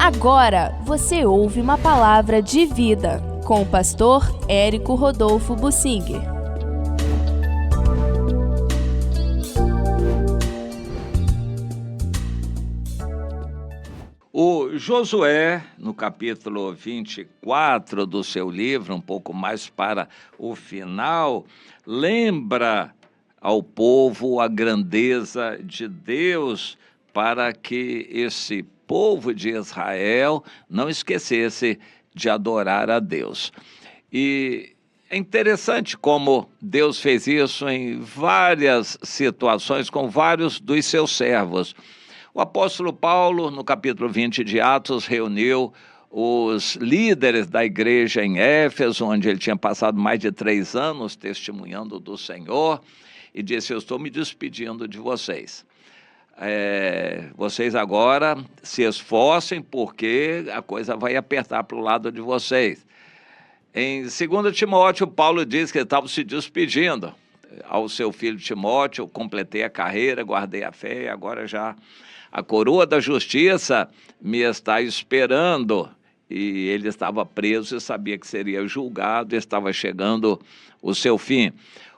Agora você ouve uma palavra de vida com o pastor Érico Rodolfo Bussinger. O Josué, no capítulo 24 do seu livro, um pouco mais para o final, lembra ao povo a grandeza de Deus para que esse povo de Israel não esquecesse de adorar a Deus. E é interessante como Deus fez isso em várias situações com vários dos seus servos. O apóstolo Paulo, no capítulo 20 de Atos, reuniu os líderes da igreja em Éfeso, onde ele tinha passado mais de 3 anos testemunhando do Senhor, e disse: eu estou me despedindo de vocês. Vocês agora se esforcem, porque a coisa vai apertar para o lado de vocês. Em 2 Timóteo, Paulo diz que ele estava se despedindo. Ao seu filho Timóteo: eu completei a carreira, guardei a fé, e agora já a coroa da justiça me está esperando. E ele estava preso e sabia que seria julgado, estava chegando o seu fim.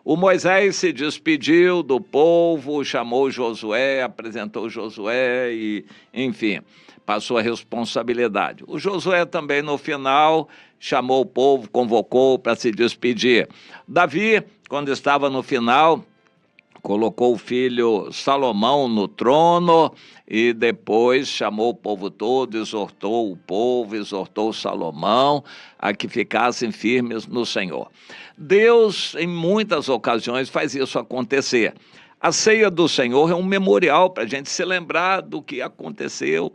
O Moisés se despediu do povo, chamou Josué, apresentou Josué e, enfim, passou a responsabilidade. O Josué também, no final, chamou o povo, convocou para se despedir. Davi, quando estava no final, colocou o filho Salomão no trono e depois chamou o povo todo, exortou o povo, exortou Salomão a que ficassem firmes no Senhor. Deus, em muitas ocasiões, faz isso acontecer. A ceia do Senhor é um memorial para a gente se lembrar do que aconteceu,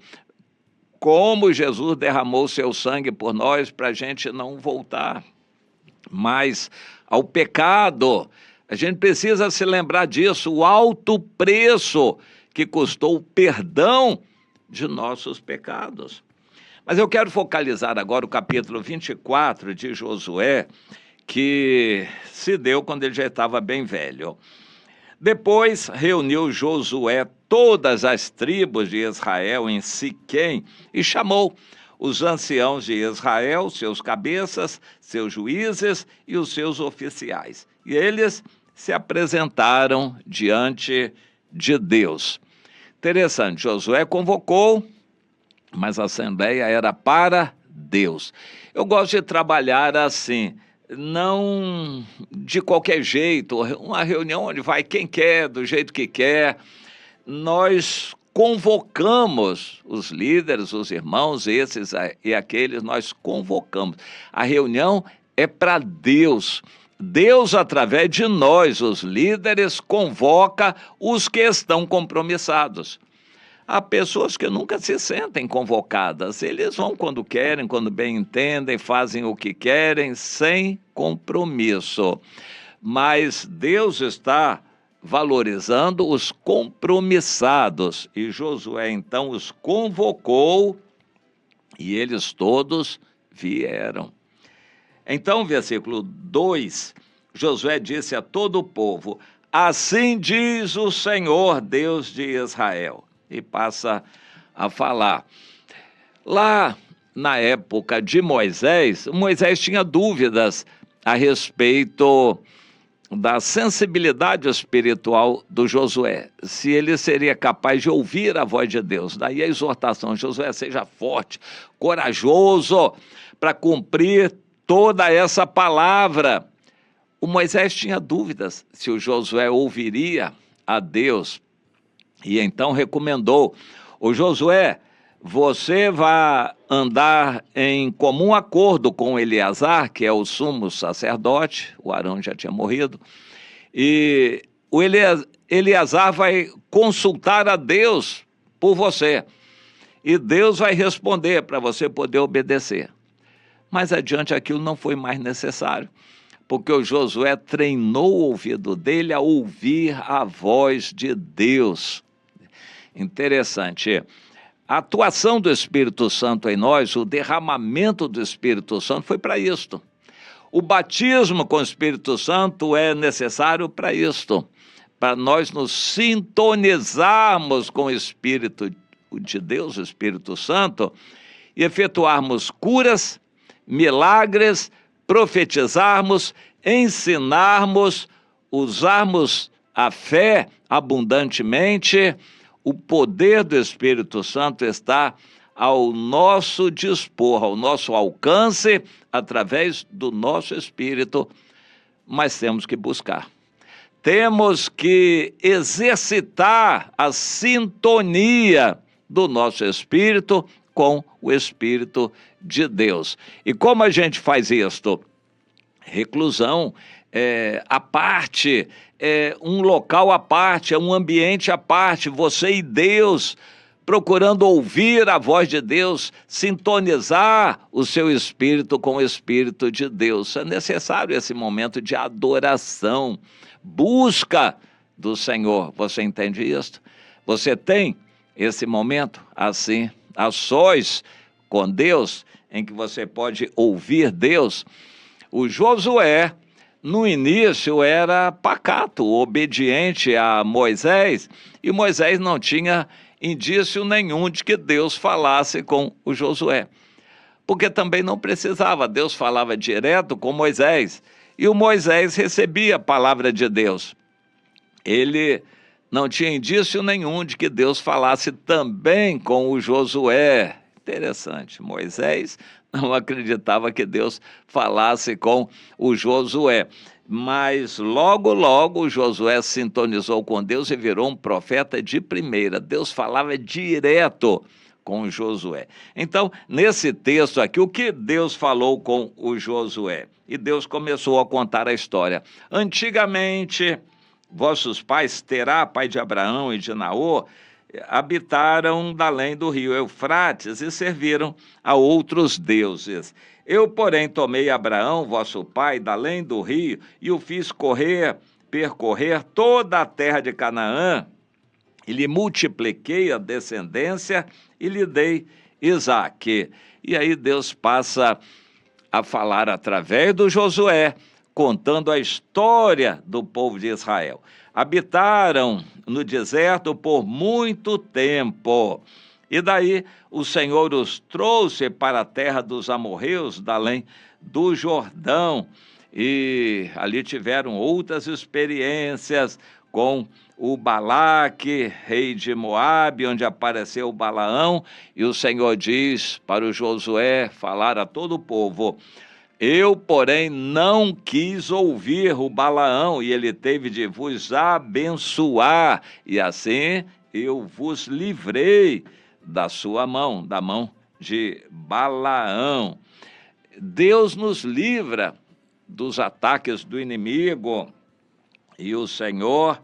como Jesus derramou seu sangue por nós, para a gente não voltar mais ao pecado. A gente precisa se lembrar disso, o alto preço que custou o perdão de nossos pecados. Mas eu quero focalizar agora o capítulo 24 de Josué, que se deu quando ele já estava bem velho. Depois reuniu Josué todas as tribos de Israel em Siquém e chamou os anciãos de Israel, seus cabeças, seus juízes e os seus oficiais. E eles se apresentaram diante de Deus. Interessante, Josué convocou, mas a assembleia era para Deus. Eu gosto de trabalhar assim, não de qualquer jeito, uma reunião onde vai quem quer, do jeito que quer. Nós convocamos os líderes, os irmãos, esses e aqueles, nós convocamos. A reunião é para Deus. Deus, através de nós, os líderes, convoca os que estão compromissados. Há pessoas que nunca se sentem convocadas. Eles vão quando querem, quando bem entendem, fazem o que querem, sem compromisso. Mas Deus está valorizando os compromissados. E Josué, então, os convocou e eles todos vieram. Então, versículo 2, Josué disse a todo o povo: assim diz o Senhor, Deus de Israel. E passa a falar. Lá na época de Moisés, Moisés tinha dúvidas a respeito da sensibilidade espiritual do Josué, se ele seria capaz de ouvir a voz de Deus. Daí a exortação: Josué, seja forte, corajoso, para cumprir toda essa palavra. O Moisés tinha dúvidas se o Josué ouviria a Deus, e então recomendou: o Josué, você vai andar em comum acordo com Eleazar, que é o sumo sacerdote, o Arão já tinha morrido, e o Eleazar vai consultar a Deus por você, e Deus vai responder para você poder obedecer. Mas adiante aquilo não foi mais necessário, porque o Josué treinou o ouvido dele a ouvir a voz de Deus. Interessante. A atuação do Espírito Santo em nós, o derramamento do Espírito Santo foi para isto. O batismo com o Espírito Santo é necessário para isto, para nós nos sintonizarmos com o Espírito de Deus, o Espírito Santo, e efetuarmos curas, milagres, profetizarmos, ensinarmos, usarmos a fé abundantemente. O poder do Espírito Santo está ao nosso dispor, ao nosso alcance, através do nosso espírito, mas temos que buscar. Temos que exercitar a sintonia do nosso espírito com o Espírito de Deus. E como a gente faz isto? Reclusão à parte, um local à parte, um ambiente à parte, você e Deus, procurando ouvir a voz de Deus, sintonizar o seu espírito com o Espírito de Deus. É necessário esse momento de adoração, busca do Senhor. Você entende isso? Você tem esse momento assim, a sós com Deus, em que você pode ouvir Deus? O Josué, no início, era pacato, obediente a Moisés, e Moisés não tinha indício nenhum de que Deus falasse com o Josué, porque também não precisava. Deus falava direto com Moisés, e o Moisés recebia a palavra de Deus. Ele não tinha indício nenhum de que Deus falasse também com o Josué. Interessante, Moisés não acreditava que Deus falasse com o Josué. Mas logo, logo, o Josué sintonizou com Deus e virou um profeta de primeira. Deus falava direto com o Josué. Então, nesse texto aqui, o que Deus falou com o Josué? E Deus começou a contar a história. Antigamente, vossos pais, Terá, pai de Abraão e de Naor, habitaram da além do rio Eufrates e serviram a outros deuses. Eu, porém, tomei Abraão, vosso pai, da além do rio, e o fiz percorrer toda a terra de Canaã, e lhe multipliquei a descendência, e lhe dei Isaque. E aí Deus passa a falar através do Josué, contando a história do povo de Israel. Habitaram no deserto por muito tempo. E daí o Senhor os trouxe para a terra dos amorreus, da além do Jordão. E ali tiveram outras experiências com o Balaque, rei de Moabe, onde apareceu o Balaão. E o Senhor diz para o Josué falar a todo o povo: eu, porém, não quis ouvir o Balaão, e ele teve de vos abençoar, e assim eu vos livrei da sua mão, da mão de Balaão. Deus nos livra dos ataques do inimigo, e o Senhor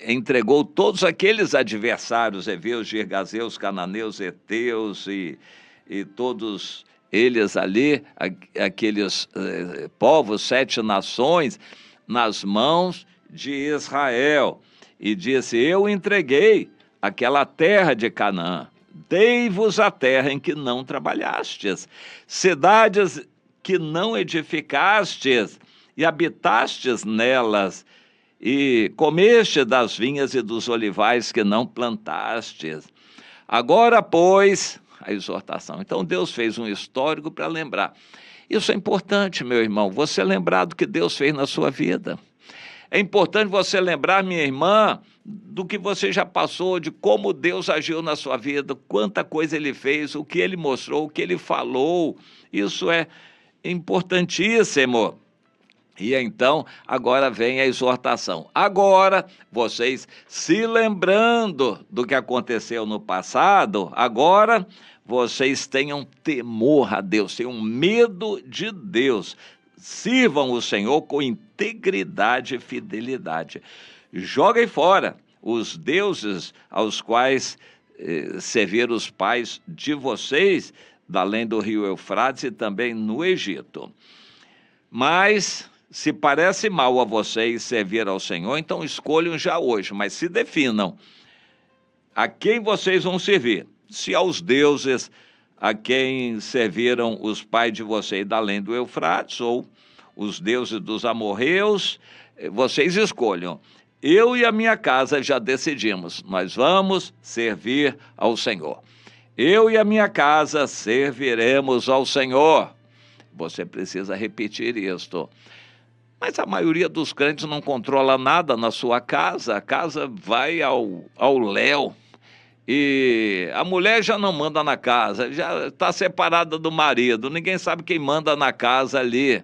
entregou todos aqueles adversários, heveus, girgazeus, cananeus, heteus e todos eles ali, aqueles povos, 7 nações, nas mãos de Israel. E disse: eu entreguei aquela terra de Canaã, dei-vos a terra em que não trabalhastes, cidades que não edificastes, e habitastes nelas, e comeste das vinhas e dos olivais que não plantastes. Agora, pois, a exortação. Então Deus fez um histórico para lembrar. Isso é importante, meu irmão, você lembrar do que Deus fez na sua vida. É importante você lembrar, minha irmã, do que você já passou, de como Deus agiu na sua vida, quanta coisa Ele fez, o que Ele mostrou, o que Ele falou. Isso é importantíssimo. E então, agora vem a exortação. Agora, vocês se lembrando do que aconteceu no passado, agora vocês tenham temor a Deus, tenham medo de Deus. Sirvam o Senhor com integridade e fidelidade. Joguem fora os deuses aos quais serviram os pais de vocês, da além do rio Eufrates e também no Egito. Mas, se parece mal a vocês servir ao Senhor, então escolham já hoje, mas se definam a quem vocês vão servir. Se aos deuses a quem serviram os pais de vocês da além do Eufrates, ou os deuses dos amorreus, vocês escolham. Eu e a minha casa já decidimos, nós vamos servir ao Senhor. eu e a minha casa serviremos ao Senhor. Você precisa repetir isto. Mas a maioria dos crentes não controla nada na sua casa. A casa vai ao léu. E a mulher já não manda na casa, já está separada do marido. Ninguém sabe quem manda na casa ali.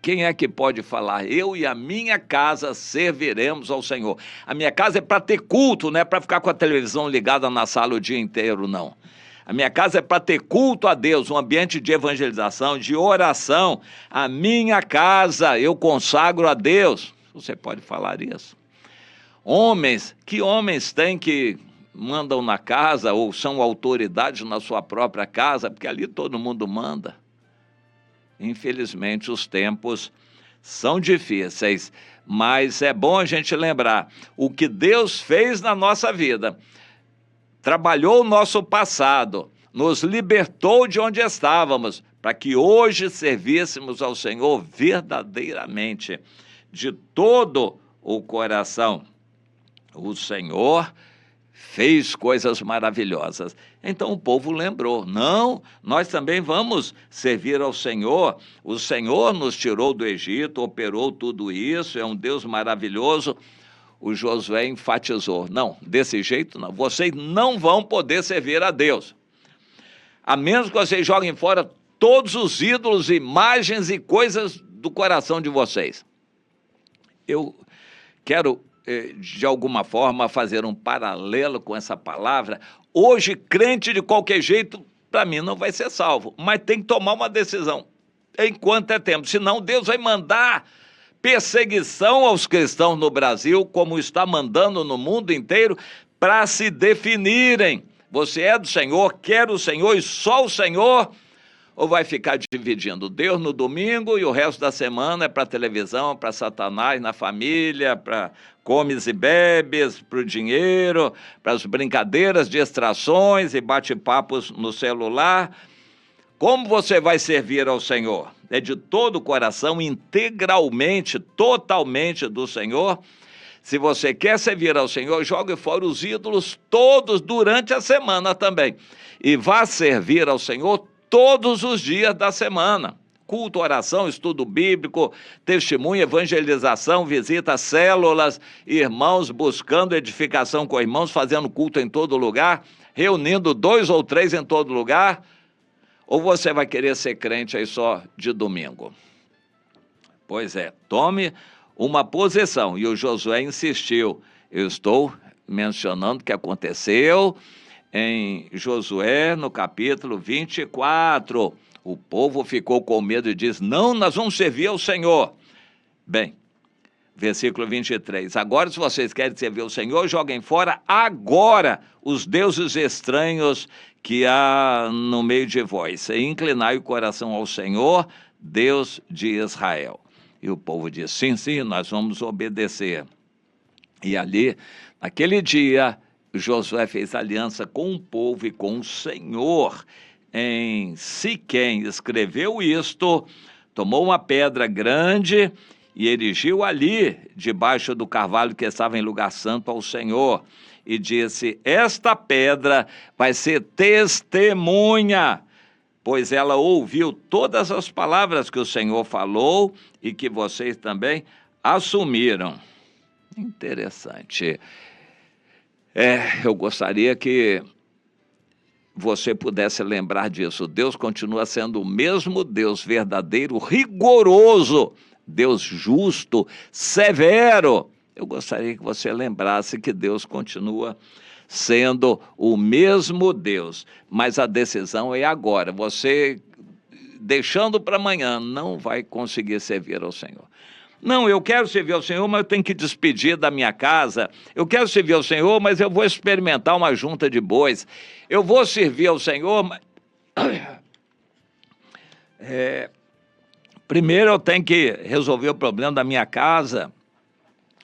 Quem é que pode falar? Eu e a minha casa serviremos ao Senhor. A minha casa é para ter culto, não é para ficar com a televisão ligada na sala o dia inteiro, não. A minha casa é para ter culto a Deus, um ambiente de evangelização, de oração. A minha casa eu consagro a Deus. Você pode falar isso? Homens, que homens têm que mandam na casa ou são autoridades na sua própria casa? Porque ali todo mundo manda. Infelizmente, os tempos são difíceis, mas é bom a gente lembrar o que Deus fez na nossa vida. Trabalhou o nosso passado, nos libertou de onde estávamos, para que hoje servíssemos ao Senhor verdadeiramente, de todo o coração. O Senhor fez coisas maravilhosas. Então o povo lembrou, não, nós também vamos servir ao Senhor. O Senhor nos tirou do Egito, operou tudo isso, é um Deus maravilhoso. O Josué enfatizou, não, desse jeito não, vocês não vão poder servir a Deus, a menos que vocês joguem fora todos os ídolos, imagens e coisas do coração de vocês. Eu quero de alguma forma fazer um paralelo com essa palavra. Hoje, crente de qualquer jeito, para mim não vai ser salvo, mas tem que tomar uma decisão, enquanto é tempo, senão Deus vai mandar perseguição aos cristãos no Brasil, como está mandando no mundo inteiro, para se definirem. Você é do Senhor, quer o Senhor e só o Senhor, ou vai ficar dividindo Deus no domingo e o resto da semana é para televisão, para Satanás na família, para comes e bebes, para o dinheiro, para as brincadeiras, distrações e bate-papos no celular? Como você vai servir ao Senhor? É de todo o coração, integralmente, totalmente do Senhor? Se você quer servir ao Senhor, jogue fora os ídolos todos durante a semana também. E vá servir ao Senhor todos os dias da semana. Culto, oração, estudo bíblico, testemunho, evangelização, visita células, irmãos buscando edificação com irmãos, fazendo culto em todo lugar, reunindo 2 ou 3 em todo lugar. Ou você vai querer ser crente aí só de domingo? Pois é, tome uma posição. E o Josué insistiu. Eu estou mencionando o que aconteceu em Josué, no capítulo 24. O povo ficou com medo e disse, não, nós vamos servir ao Senhor. Bem, versículo 23. Agora, se vocês querem servir ao Senhor, joguem fora agora os deuses estranhos que há no meio de vós. E inclinai o coração ao Senhor, Deus de Israel. E o povo disse, sim, sim, nós vamos obedecer. E ali, naquele dia, Josué fez aliança com o povo e com o Senhor em Siquém. Escreveu isto, tomou uma pedra grande e erigiu ali, debaixo do carvalho que estava em lugar santo ao Senhor. E disse, esta pedra vai ser testemunha, pois ela ouviu todas as palavras que o Senhor falou e que vocês também assumiram. Interessante. Eu gostaria que você pudesse lembrar disso. Deus continua sendo o mesmo Deus verdadeiro, rigoroso, Deus justo, severo. Eu gostaria que você lembrasse que Deus continua sendo o mesmo Deus, mas a decisão é agora. Você, deixando para amanhã, não vai conseguir servir ao Senhor. Não, eu quero servir ao Senhor, mas eu tenho que despedir da minha casa. Eu quero servir ao Senhor, mas eu vou experimentar uma junta de bois. Eu vou servir ao Senhor, mas... primeiro eu tenho que resolver o problema da minha casa.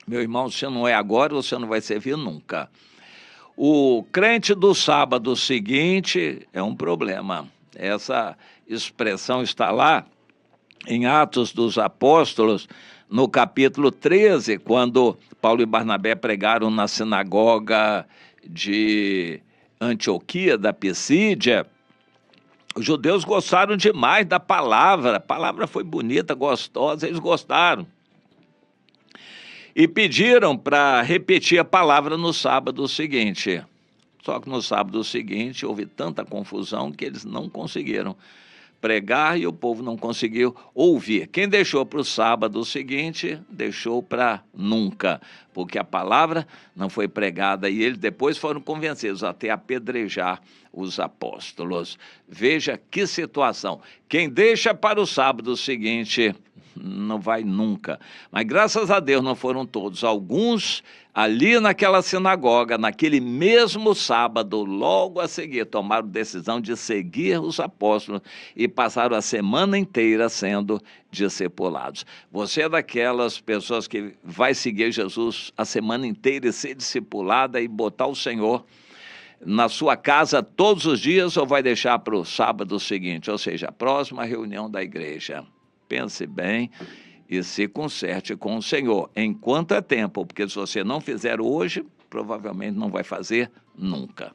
Meu irmão, se não é agora, você não vai servir nunca. O crente do sábado seguinte é um problema. Essa expressão está lá em Atos dos Apóstolos, no capítulo 13, quando Paulo e Barnabé pregaram na sinagoga de Antioquia, da Pisídia, os judeus gostaram demais da palavra. A palavra foi bonita, gostosa, eles gostaram. E pediram para repetir a palavra no sábado seguinte. Só que no sábado seguinte houve tanta confusão que eles não conseguiram pregar e o povo não conseguiu ouvir. Quem deixou para o sábado seguinte, deixou para nunca, porque a palavra não foi pregada e eles depois foram convencidos até apedrejar os apóstolos. Veja que situação. Quem deixa para o sábado seguinte não vai nunca. Mas graças a Deus não foram todos. Alguns ali naquela sinagoga, naquele mesmo sábado, logo a seguir, tomaram decisão de seguir os apóstolos e passaram a semana inteira sendo discipulados. Você é daquelas pessoas que vai seguir Jesus a semana inteira e ser discipulada e botar o Senhor na sua casa todos os dias, ou vai deixar para o sábado seguinte, ou seja, a próxima reunião da igreja? Pense bem e se conserte com o Senhor, enquanto é tempo, porque se você não fizer hoje, provavelmente não vai fazer nunca.